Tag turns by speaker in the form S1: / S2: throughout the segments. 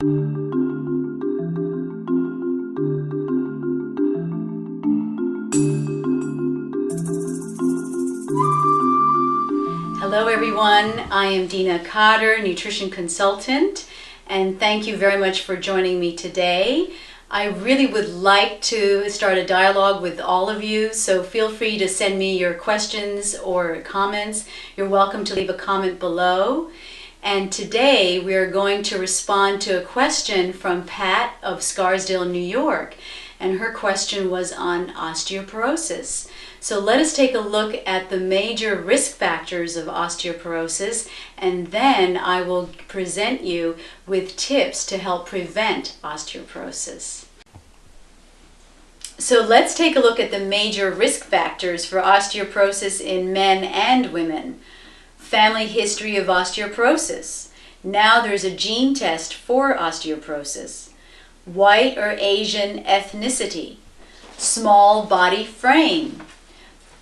S1: Hello everyone, I am Dina Khader, nutrition consultant, and thank you very much for joining me today. I really would like to start a dialogue with all of you, so feel free to send me your questions or comments. You're welcome to leave a comment below. And today we are going to respond to a question from Pat of Scarsdale, New York. And her question was on osteoporosis. So let us take a look at the major risk factors of osteoporosis, and then I will present you with tips to help prevent osteoporosis. So let's take a look at the major risk factors for osteoporosis in men and women. Family history of osteoporosis. Now there's a gene test for osteoporosis. White or Asian ethnicity. Small body frame.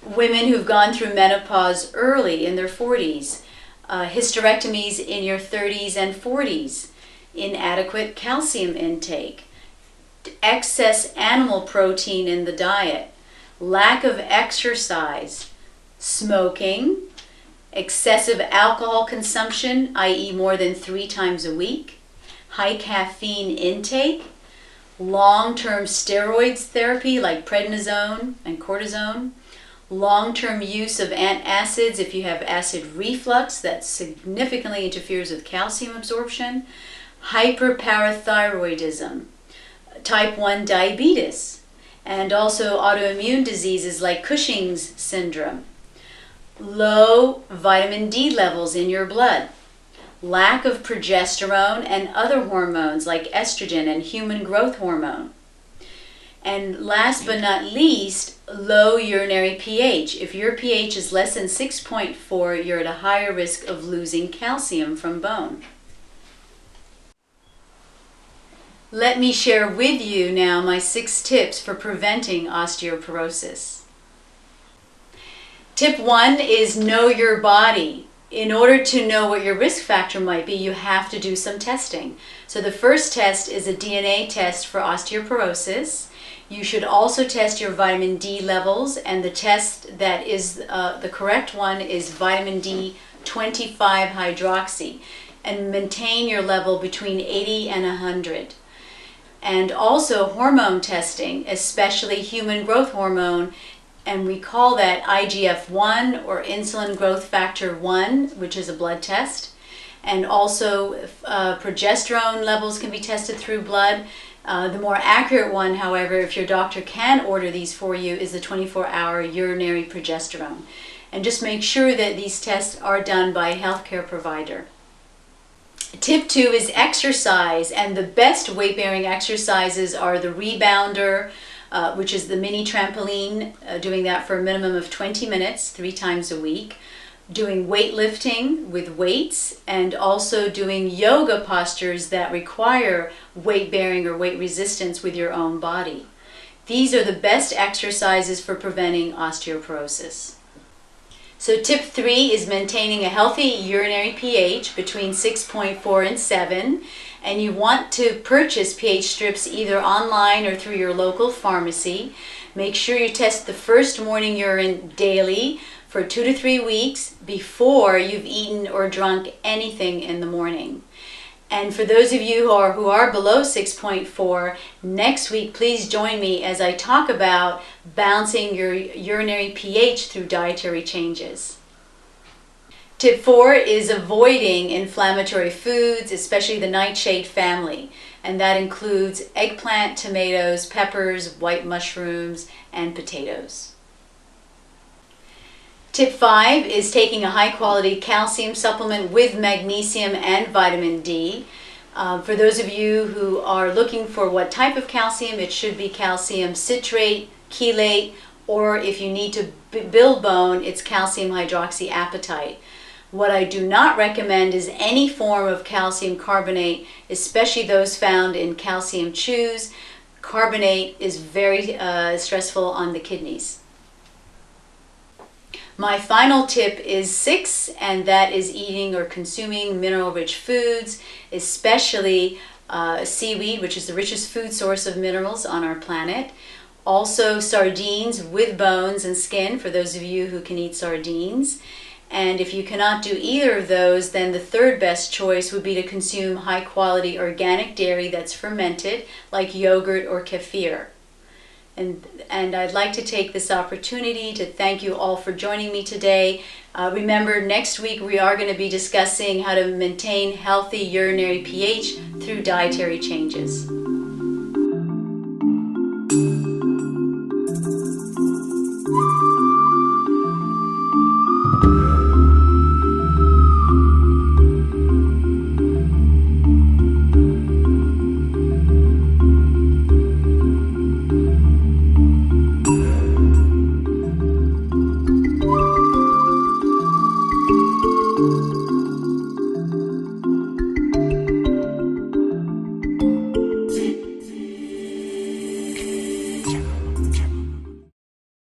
S1: Women who've gone through menopause early in their 40s, hysterectomies in your 30s and 40s, inadequate calcium intake, excess animal protein in the diet, lack of exercise, smoking, excessive alcohol consumption, i.e. more than 3 times a week, high caffeine intake, long-term steroids therapy like prednisone and cortisone, long-term use of antacids if you have acid reflux that significantly interferes with calcium absorption, hyperparathyroidism, type 1 diabetes, and also autoimmune diseases like Cushing's syndrome, low vitamin D levels in your blood, lack of progesterone and other hormones like estrogen and human growth hormone. And last but not least, low urinary pH. If your pH is less than 6.4, you're at a higher risk of losing calcium from bone. Let me share with you now my 6 tips for preventing osteoporosis. Tip 1 is know your body. In order to know what your risk factor might be, you have to do some testing. So the first test is a DNA test for osteoporosis. You should also test your vitamin D levels, and the test that is the correct one is vitamin D 25 hydroxy, and maintain your level between 80 and 100. And also hormone testing, especially human growth hormone, and we call that IGF-1 or insulin growth factor 1, which is a blood test. And also progesterone levels can be tested through blood. The more accurate one, however, if your doctor can order these for you, is the 24-hour urinary progesterone. And just make sure that these tests are done by a healthcare provider. Tip 2 is exercise, and the best weight-bearing exercises are the rebounder, which is the mini trampoline, doing that for a minimum of 20 minutes, 3 times a week. Doing weightlifting with weights, and also doing yoga postures that require weight bearing or weight resistance with your own body. These are the best exercises for preventing osteoporosis. So tip 3 is maintaining a healthy urinary pH between 6.4 and 7, and you want to purchase pH strips either online or through your local pharmacy. Make sure you test the first morning urine daily for 2 to 3 weeks before you've eaten or drunk anything in the morning. And for those of you who are below 6.4, next week please join me as I talk about balancing your urinary pH through dietary changes. Tip 4 is avoiding inflammatory foods, especially the nightshade family, and that includes eggplant, tomatoes, peppers, white mushrooms, and potatoes. Tip 5 is taking a high-quality calcium supplement with magnesium and vitamin D. For those of you who are looking for what type of calcium, it should be calcium citrate, chelate, or if you need to build bone, it's calcium hydroxyapatite. What I do not recommend is any form of calcium carbonate, especially those found in calcium chews. Carbonate is very stressful on the kidneys. My final tip is 6, and that is eating or consuming mineral-rich foods, especially seaweed, which is the richest food source of minerals on our planet. Also sardines with bones and skin, for those of you who can eat sardines. And if you cannot do either of those, then the third best choice would be to consume high quality organic dairy that's fermented, like yogurt or kefir. And I'd like to take this opportunity to thank you all for joining me today. Remember, next week we are going to be discussing how to maintain healthy urinary pH through dietary changes.